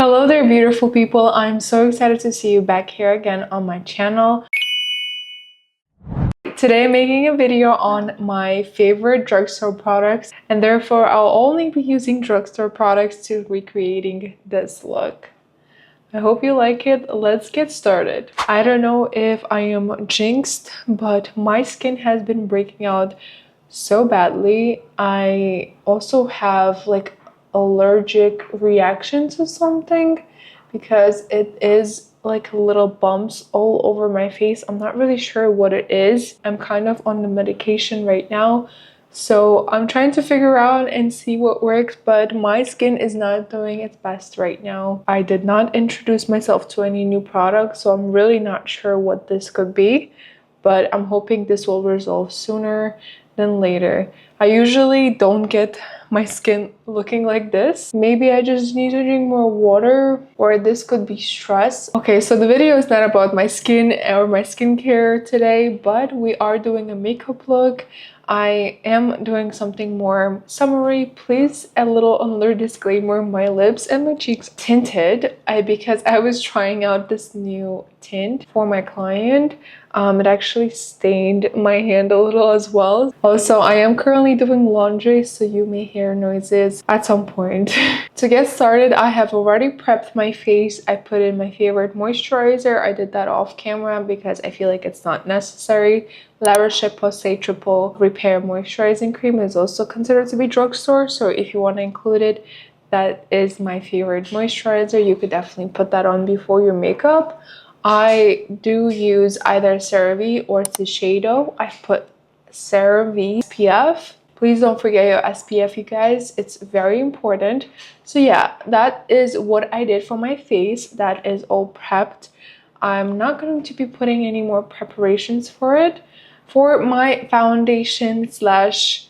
Hello there, beautiful people. I'm so excited to see you back here again on my channel. Today I'm making a video on my favorite drugstore products, and therefore I'll only be using drugstore products to recreating this look. I hope you like it. Let's get started. I don't know if I am jinxed, but my skin has been breaking out so badly. I also have like allergic reaction to something because it is like little bumps all over my face. I'm not really sure what it is. I'm kind of on the medication right now, so I'm trying to figure out and see what works, but my skin is not doing its best right now. I did not introduce myself to any new products, so I'm really not sure what this could be, but I'm hoping this will resolve sooner than later. I usually don't get my skin looking like this. Maybe I just need to drink more water, or this could be stress. Okay, so the video is not about my skin or my skincare today, but we are doing a makeup look. I am doing something more summery. Please, a little another disclaimer, my lips and my cheeks tinted because I was trying out this new tint for my client. It actually stained my hand a little as well. Also, I am currently doing laundry, so you may hear noises at some point. To get started, I have already prepped my face. I put in my favorite moisturizer. I did that off camera because I feel like it's not necessary. LAROCHEPOSAY Triple Repair Moisturizing Cream is also considered to be drugstore, so if you want to include it, that is my favorite moisturizer. You could definitely put that on before your makeup. I do use either CeraVe or SHISHIEDO. I put CeraVe SPF. Please don't forget your SPF, you guys. It's very important. So yeah, that is what I did for my face. That is all prepped. I'm not going to be putting any more preparations for it. For my foundation slash,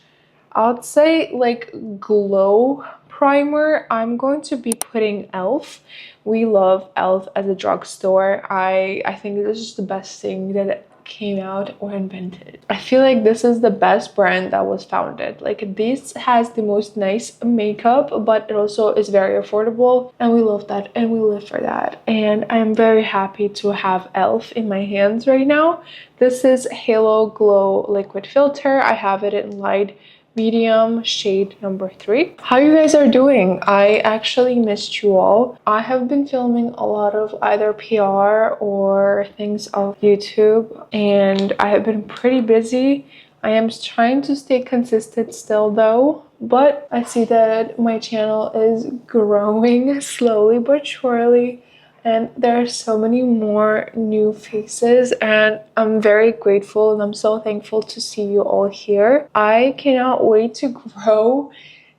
I'd say like glow primer, I'm going to be putting E.l.f. We love E.l.f. as a drugstore. I think this is the best thing that came out or invented. I feel like this is the best brand that was founded. Like, this has the most nice makeup, but it also is very affordable, and we love that and we live for that. And I'm very happy to have E.l.f. in my hands right now. This is Halo Glow Liquid Filter. I have it in light medium shade number 3. How you guys are doing? I actually missed you all. I have been filming a lot of either PR or things of YouTube, and I have been pretty busy. I am trying to stay consistent still though, but I see that my channel is growing slowly but surely. And there are so many more new faces, and I'm very grateful and I'm so thankful to see you all here. I cannot wait to grow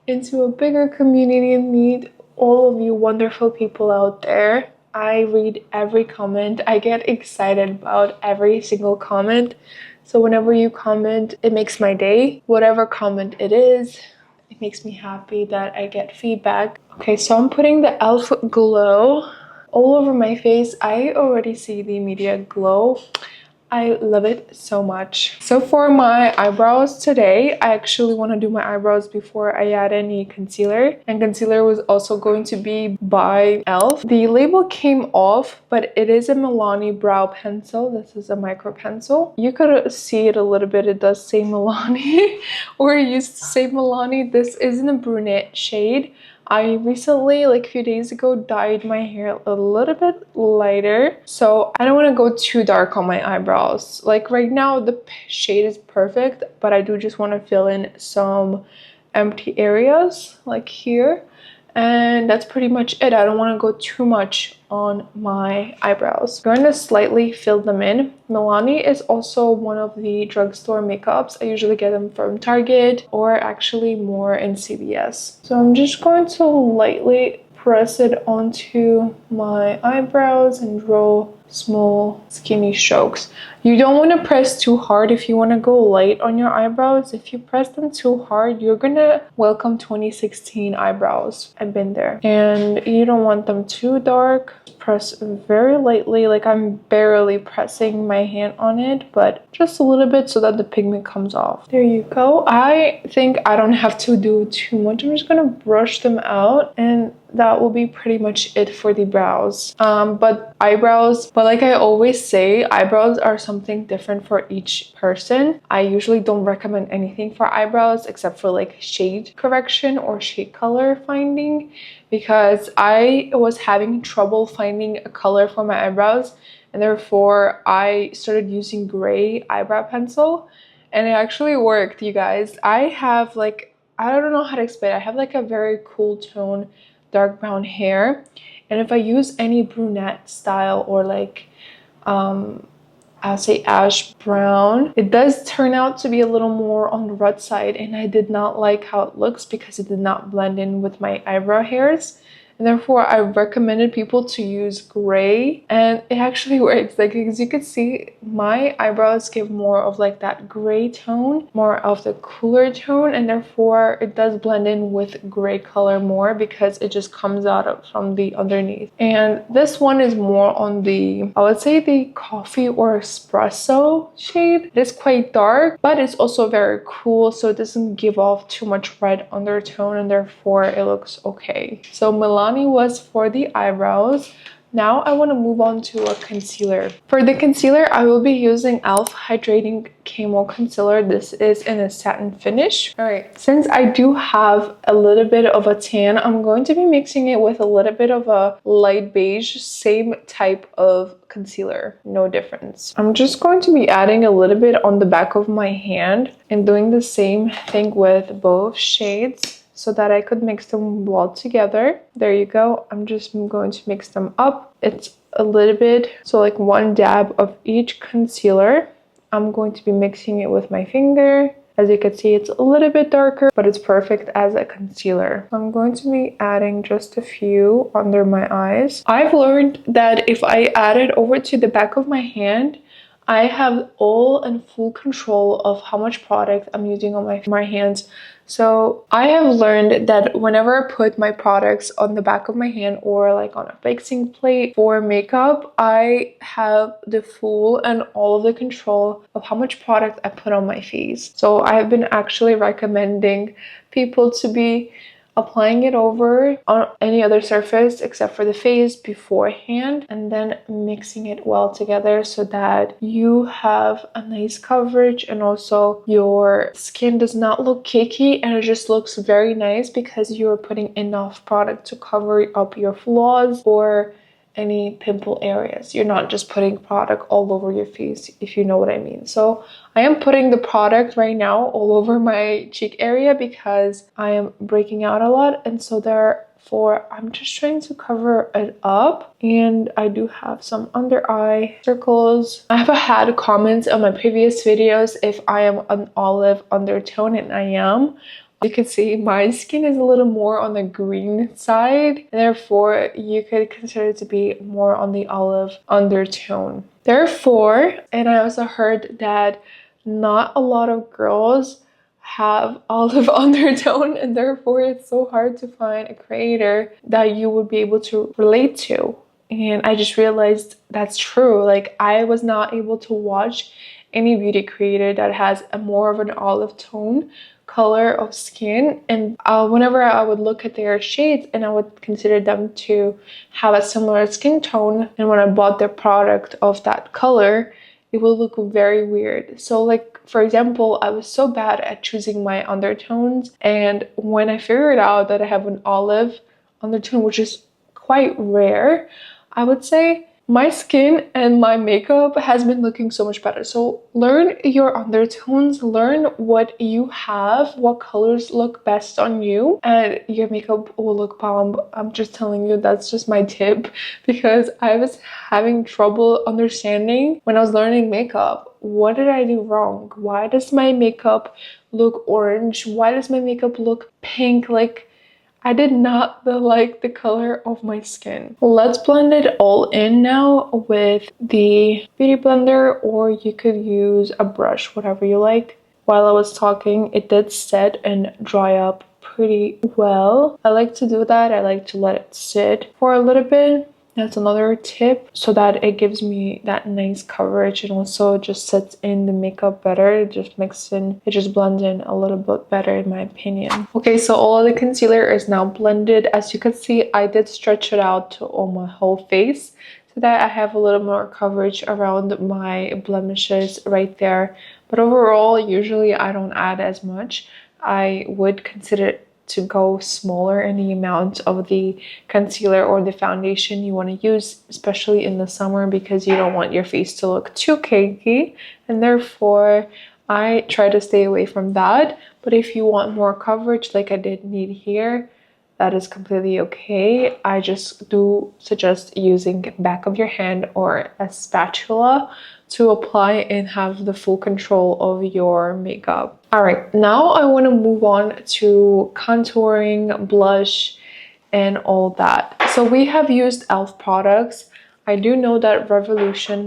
into a bigger community and meet all of you wonderful people out there. I read every comment. I get excited about every single comment. So whenever you comment, it makes my day. Whatever comment it is, it makes me happy that I get feedback. Okay, so I'm putting the E.l.f. Glow all over my face. I already see the immediate glow. I love it so much. So for my eyebrows today, I actually want to do my eyebrows before I add any concealer. And concealer was also going to be by E.l.f. The label came off, but it is a MILANI brow pencil. This is a micro pencil. You could see it a little bit. It does say MILANI or it used to say MILANI. This is in a brunette shade. I recently, like a few days ago, dyed my hair a little bit lighter, so I don't want to go too dark on my eyebrows. Like right now, the shade is perfect, but I do just want to fill in some empty areas, like here. And that's pretty much it. I don't want to go too much on my eyebrows. I'm going to slightly fill them in. MILANI is also one of the drugstore makeups. I usually get them from Target or actually more in CVS. So I'm just going to lightly press it onto my eyebrows and roll small skinny strokes. You don't want to press too hard if you want to go light on your eyebrows. If you press them too hard, you're gonna welcome 2016 eyebrows. I've been there. And you don't want them too dark. Press very lightly, like I'm barely pressing my hand on it, but just a little bit so that the pigment comes off. There you go. I think I don't have to do too much. I'm just gonna brush them out, and that will be pretty much it for the brows. But like I always say, eyebrows are something different for each person. I usually don't recommend anything for eyebrows except for like shade correction or shade color finding, because I was having trouble finding a color for my eyebrows, and therefore I started using gray eyebrow pencil, and it actually worked, you guys. I have like, I don't know how to explain it. I have like a very cool tone dark brown hair, and if I use any brunette style or like I'll say ash brown, it does turn out to be a little more on the red side, and I did not like how it looks because it did not blend in with my eyebrow hairs. And therefore I recommended people to use gray, and it actually works. Like, as you can see, my eyebrows give more of like that gray tone, more of the cooler tone, and therefore it does blend in with gray color more because it just comes out from the underneath. And this one is more on the, I would say, the coffee or espresso shade. It is quite dark, but it's also very cool, so it doesn't give off too much red undertone, and therefore it looks okay. So MILANI was for the eyebrows. Now I want to move on to a concealer. For the concealer, I will be using e.l.f. Hydrating Camo Concealer. This is in a satin finish. Alright, since I do have a little bit of a tan, I'm going to be mixing it with a little bit of a light beige, same type of concealer, no difference. I'm just going to be adding a little bit on the back of my hand and doing the same thing with both shades, so that I could mix them well together. There you go. I'm just going to mix them up. It's a little bit, so like one dab of each concealer. I'm going to be mixing it with my finger. As you can see, it's a little bit darker, but it's perfect as a concealer. I'm going to be adding just a few under my eyes. I've learned that if I add it over to the back of my hand, I have all and full control of how much product I'm using on my hands. So I have learned that whenever I put my products on the back of my hand or like on a baking plate for makeup, I have the full and all of the control of how much product I put on my face. So I have been actually recommending people to be applying it over on any other surface except for the face beforehand, and then mixing it well together so that you have a nice coverage and also your skin does not look cakey, and it just looks very nice because you're putting enough product to cover up your flaws or any pimple areas. You're not just putting product all over your face, if you know what I mean. So I am putting the product right now all over my cheek area because I am breaking out a lot, and so therefore I'm just trying to cover it up. And I do have some under eye circles. I have had comments on my previous videos if I am an olive undertone, and I am. You can see my skin is a little more on the green side, and therefore you could consider it to be more on the olive undertone. Therefore, and I also heard that not a lot of girls have olive undertone, and therefore it's so hard to find a creator that you would be able to relate to. And I just realized that's true. Like, I was not able to watch any beauty creator that has a more of an olive tone color of skin, and whenever I would look at their shades and I would consider them to have a similar skin tone, and when I bought their product of that color, it will look very weird. So like, for example, I was so bad at choosing my undertones, and when I figured out that I have an olive undertone, which is quite rare, I would say, my skin and my makeup has been looking so much better. So learn your undertones, learn what you have, what colors look best on you, and your makeup will look bomb. I'm just telling you, that's just my tip, because I was having trouble understanding when I was learning makeup. What did I do wrong? Why does my makeup look orange? Why does my makeup look pink? Like, I did not like the color of my skin. Let's blend it all in now with the beauty blender, or you could use a brush, whatever you like. While I was talking, it did set and dry up pretty well. I like to do that. I like to let it sit for a little bit. That's another tip, so that it gives me that nice coverage and also just sets in the makeup better. It just blends in a little bit better in my opinion. Okay, so all of the concealer is now blended. As you can see, I did stretch it out to all my whole face so that I have a little more coverage around my blemishes right there. But overall, usually I don't add as much. I would consider to go smaller in the amount of the concealer or the foundation you want to use, especially in the summer, because you don't want your face to look too cakey, and therefore I try to stay away from that. But if you want more coverage like I did need here, that is completely okay. I just do suggest using back of your hand or a spatula to apply and have the full control of your makeup. All right, now I want to move on to contouring, blush, and all that. So we have used e.l.f. products. I do know that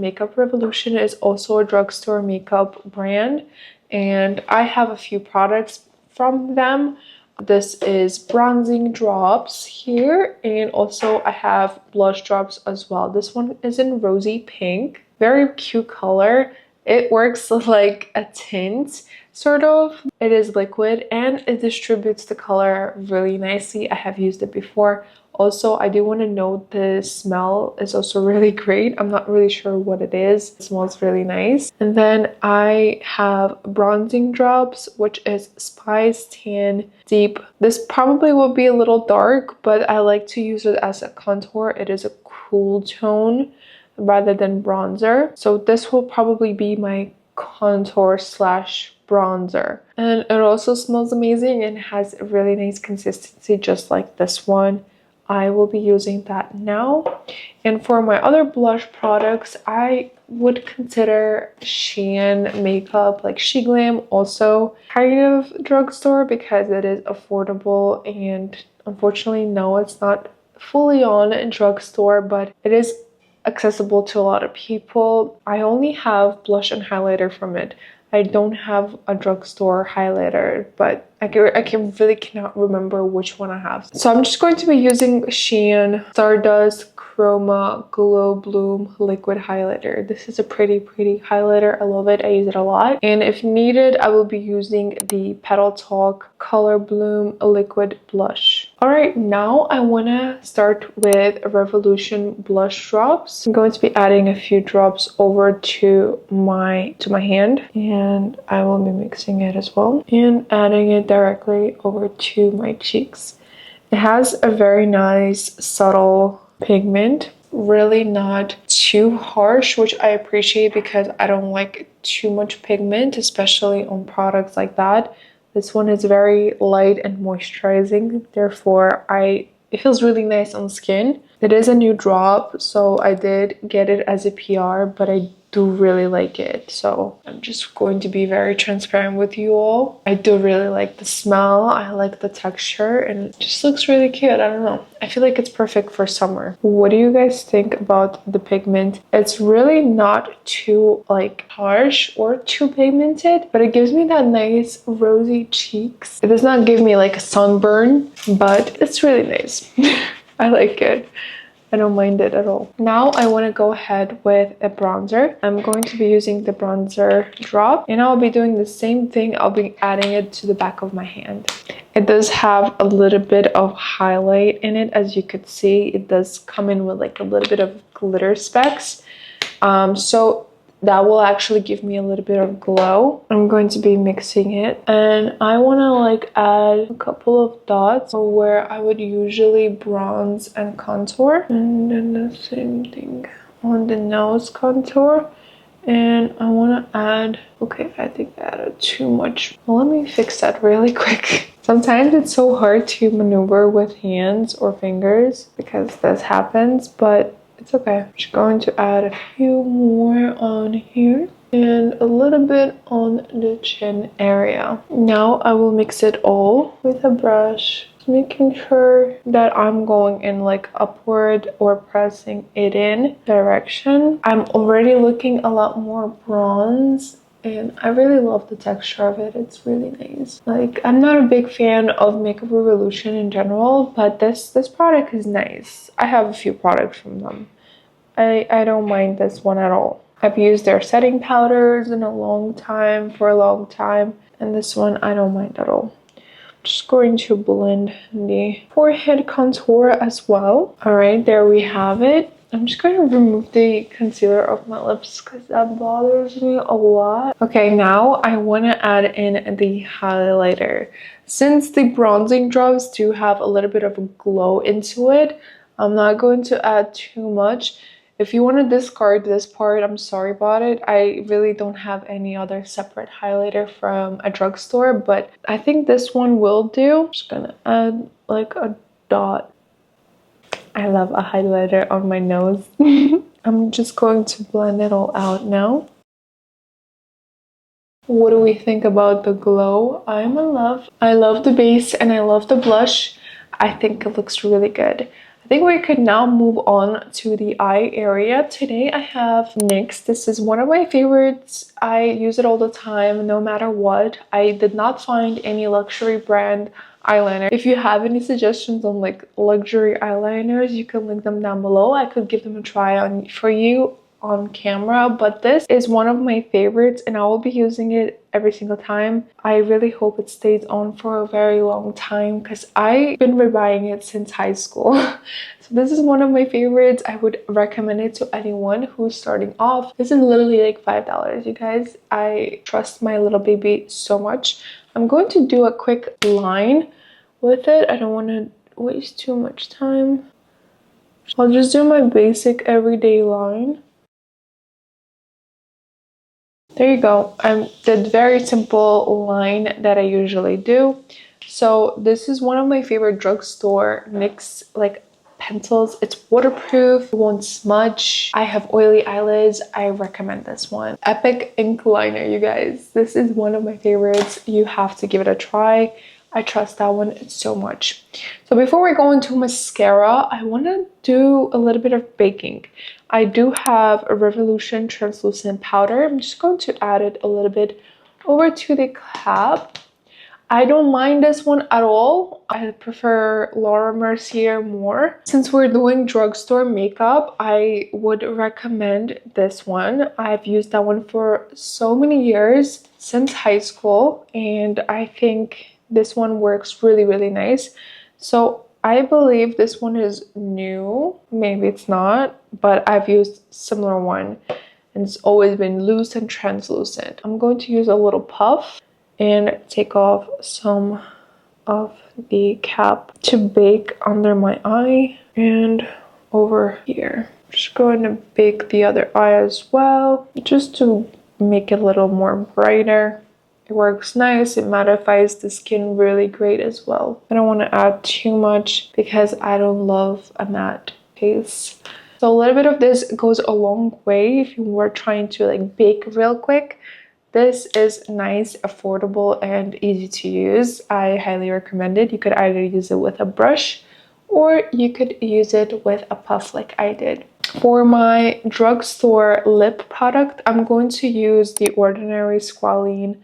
Makeup Revolution is also a drugstore makeup brand, and I have a few products from them. This is bronzing drops here, and also I have blush drops as well. This one is in rosy pink. Very cute color. It works like a tint, sort of. It is liquid and it distributes the color really nicely. I have used it before. Also, I do want to note the smell is also really great. I'm not really sure what it is. It smells really nice. And then I have bronzing drops, which is Spice Tan Deep. This probably will be a little dark, but I like to use it as a contour. It is a cool tone rather than bronzer. So this will probably be my contour slash bronzer. And it also smells amazing and has a really nice consistency, just like this one. I will be using that now. And for my other blush products, I would consider Shein makeup, like SHEGLAM, also kind of drugstore because it is affordable. And unfortunately, no, it's not fully on a drugstore, but it is accessible to a lot of people. I only have blush and highlighter from it. I don't have a drugstore highlighter, but I really cannot remember which one I have. So I'm just going to be using Shein Stardust Chroma Glow Bloom Liquid Highlighter. This is a pretty highlighter. I love it. I use it a lot. And if needed, I will be using the Petal Talk Color Bloom Liquid Blush. Alright, now I want to start with Revolution blush drops. I'm going to be adding a few drops over to my hand, and I will be mixing it as well and adding it directly over to my cheeks. It has a very nice subtle pigment, really not too harsh, which I appreciate because I don't like too much pigment, especially on products like that. This one is very light and moisturizing, therefore it feels really nice on skin. It is a new drop, so I did get it as a PR, but I do really like it. So I'm just going to be very transparent with you all. I do really like the smell. I like the texture, and it just looks really cute. I don't know. I feel like it's perfect for summer. What do you guys think about the pigment? It's really not too like harsh or too pigmented, but it gives me that nice rosy cheeks. It does not give me like a sunburn, but it's really nice. I like it. I don't mind it at all. Now I want to go ahead with a bronzer. I'm going to be using the bronzer drop, and I'll be doing the same thing. I'll be adding it to the back of my hand. It does have a little bit of highlight in it. As you could see, it does come in with like a little bit of glitter specks. So that will actually give me a little bit of glow. I'm going to be mixing it, and I want to like add a couple of dots where I would usually bronze and contour, and then the same thing on the nose contour. And I want to add, okay, I think I added too much. Well, let me fix that really quick. Sometimes it's so hard to maneuver with hands or fingers because this happens, but it's okay. I'm just going to add a few more on here and a little bit on the chin area. Now I will mix it all with a brush making sure that I'm going in like upward or pressing it in direction. I'm already looking a lot more bronze and I really love the texture of it. It's really nice. Like, I'm not a big fan of Makeup Revolution in general, but this product is nice. I have a few products from them. I don't mind this one at all. I've used their setting powders for a long time, and this one I don't mind at all. Just going to blend the forehead contour as well. All right, there we have it. I'm just going to remove the concealer off my lips because that bothers me a lot. Okay, now I want to add in the highlighter. Since the bronzing drops do have a little bit of a glow into it, I'm not going to add too much. If you want to discard this part, I'm sorry about it. I really don't have any other separate highlighter from a drugstore, but I think this one will do. I'm just gonna add like a dot. I love a highlighter on my nose. I'm just going to blend it all out now. What do we think about the glow? I'm in love. I love the base and I love the blush. I think it looks really good. I think we could now move on to the eye area. Today I have NYX. This is one of my favorites. I use it all the time, no matter what. I did not find any luxury brand eyeliner. If you have any suggestions on like luxury eyeliners, you can link them down below. I could give them a try for you on camera, but this is one of my favorites and I will be using it every single time. I really hope it stays on for a very long time because I've been rebuying it since high school. So this is one of my favorites. I would recommend it to anyone who's starting off. This is literally like $5, you guys. I trust my little baby so much. I'm going to do a quick line with it. I don't want to waste too much time. I'll just do my basic everyday line. There you go. I did very simple line that I usually do. So this is one of my favorite drugstore NYX like pencils. It's waterproof, it won't smudge. I have oily eyelids. I recommend this one. Epic ink liner, you guys. This is one of my favorites. You have to give it a try. I trust that one so much. So before we go into mascara, I want to do a little bit of baking. I do have a Revolution translucent powder. I'm just going to add it a little bit over to the cap. I don't mind this one at all. I prefer Laura Mercier more. Since we're doing drugstore makeup, I would recommend this one. I've used that one for so many years, since high school, and I think this one works really, really nice. So I believe this one is new. Maybe it's not, but I've used similar one and it's always been loose and translucent. I'm going to use a little puff and take off some of the cap to bake under my eye and over here. Just going to bake the other eye as well, just to make it a little more brighter. It works nice. It mattifies the skin really great as well. I don't want to add too much because I don't love a matte face. So a little bit of this goes a long way if you were trying to like bake real quick. This is nice, affordable, and easy to use. I highly recommend it. You could either use it with a brush or you could use it with a puff like I did. For my drugstore lip product, I'm going to use the Ordinary Squalene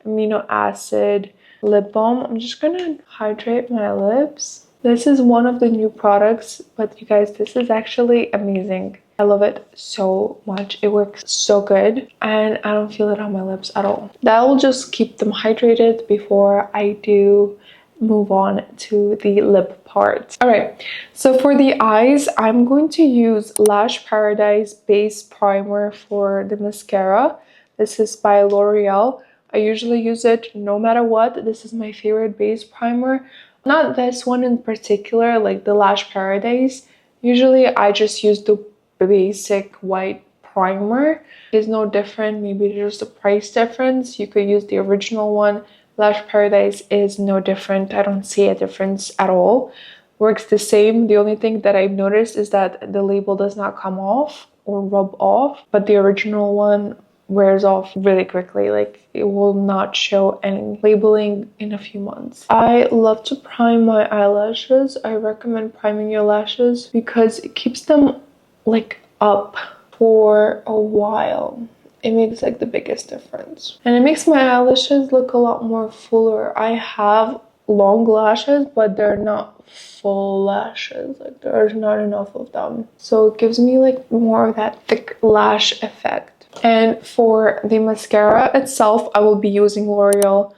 Amino Acid Lip Balm. I'm just gonna hydrate my lips. This is one of the new products, but you guys, this is actually amazing. I love it so much. It works so good and I don't feel it on my lips at all. That will just keep them hydrated before I do move on to the lip part. All right, so for the eyes, I'm going to use Lash Paradise Base Primer for the mascara. This is by L'Oreal. I usually use it no matter what. This is my favorite base primer. Not this one in particular, like the Lash Paradise. Usually I just use the basic white primer. It's no different. Maybe there's a price difference. You could use the original one. Lash Paradise is no different. I don't see a difference at all. Works the same. The only thing that I've noticed is that the label does not come off or rub off, but the original one wears off really quickly. Like, it will not show any labeling in a few months. I love to prime my eyelashes. I recommend priming your lashes because it keeps them like up for a while. It makes like the biggest difference, and it makes my eyelashes look a lot more fuller. I have long lashes, but they're not full lashes. Like, there's not enough of them, so it gives me like more of that thick lash effect. And for the mascara itself, I will be using L'Oreal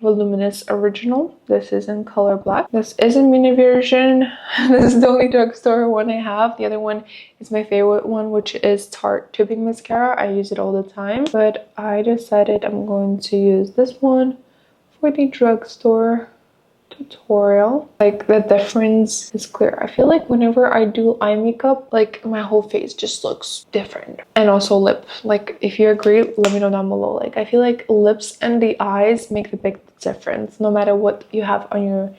Voluminous Original. This is in color black. This is a mini version. This is the only drugstore one I have. The other one is my favorite one, which is Tarte Tubing Mascara. I use it all the time, but I decided I'm going to use this one for the drugstore tutorial. Like, the difference is clear. I feel like whenever I do eye makeup, like, my whole face just looks different. And also lip. Like, if you agree, let me know down below. Like, I feel like lips and the eyes make the big difference no matter what you have on your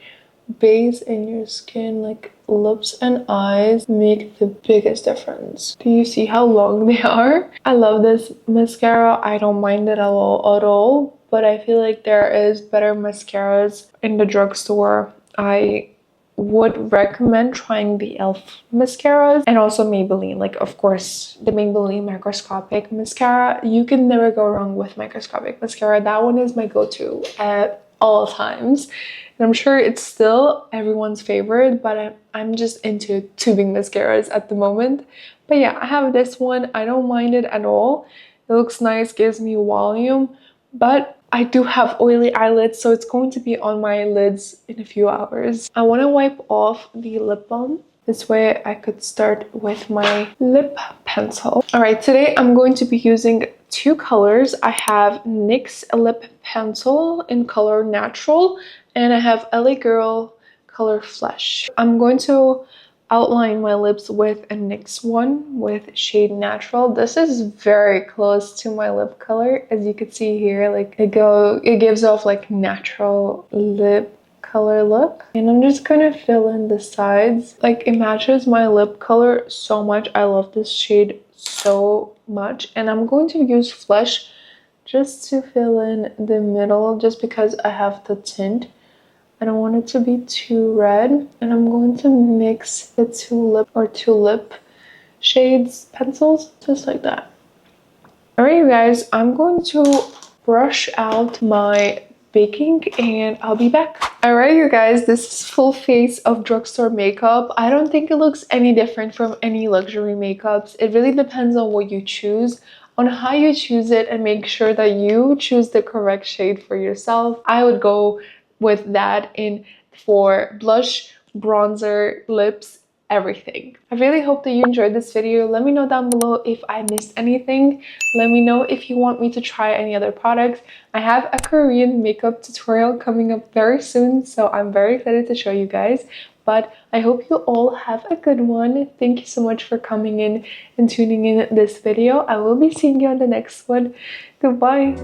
base and your skin. Like, lips and eyes make the biggest difference. Do you see how long they are? I love this mascara. I don't mind it at all, but I feel like there is better mascaras in the drugstore. I would recommend trying the E.l.f. mascaras and also Maybelline. Like, of course, the Maybelline microscopic mascara. You can never go wrong with microscopic mascara. That one is my go-to at all times. And I'm sure it's still everyone's favorite, but I'm just into tubing mascaras at the moment. But yeah, I have this one. I don't mind it at all. It looks nice, gives me volume, but I do have oily eyelids, so it's going to be on my lids in a few hours. I want to wipe off the lip balm. This way I could start with my lip pencil. All right, today I'm going to be using two colors. I have NYX lip pencil in color Natural, and I have LA Girl color Flesh. I'm going to outline my lips with a NYX one with shade Natural. This is very close to my lip color, as you can see here. Like, it gives off like natural lip color look. And I'm just gonna fill in the sides. Like, it matches my lip color so much. I love this shade so much, and I'm going to use Flesh just to fill in the middle, just because I have the tint. I don't want it to be too red, and I'm going to mix the two lip shades pencils just like that. All right, you guys, I'm going to brush out my baking and I'll be back. All right, you guys, this is full face of drugstore makeup. I don't think it looks any different from any luxury makeups. It really depends on what you choose, on how you choose it, and make sure that you choose the correct shade for yourself. I would go with that in for blush, bronzer, lips, everything. I really hope that you enjoyed this video. Let me know down below if I missed anything. Let me know if you want me to try any other products. I have a Korean makeup tutorial coming up very soon, so I'm very excited to show you guys. But I hope you all have a good one. Thank you so much for coming in and tuning in this video. I will be seeing you on the next one. Goodbye.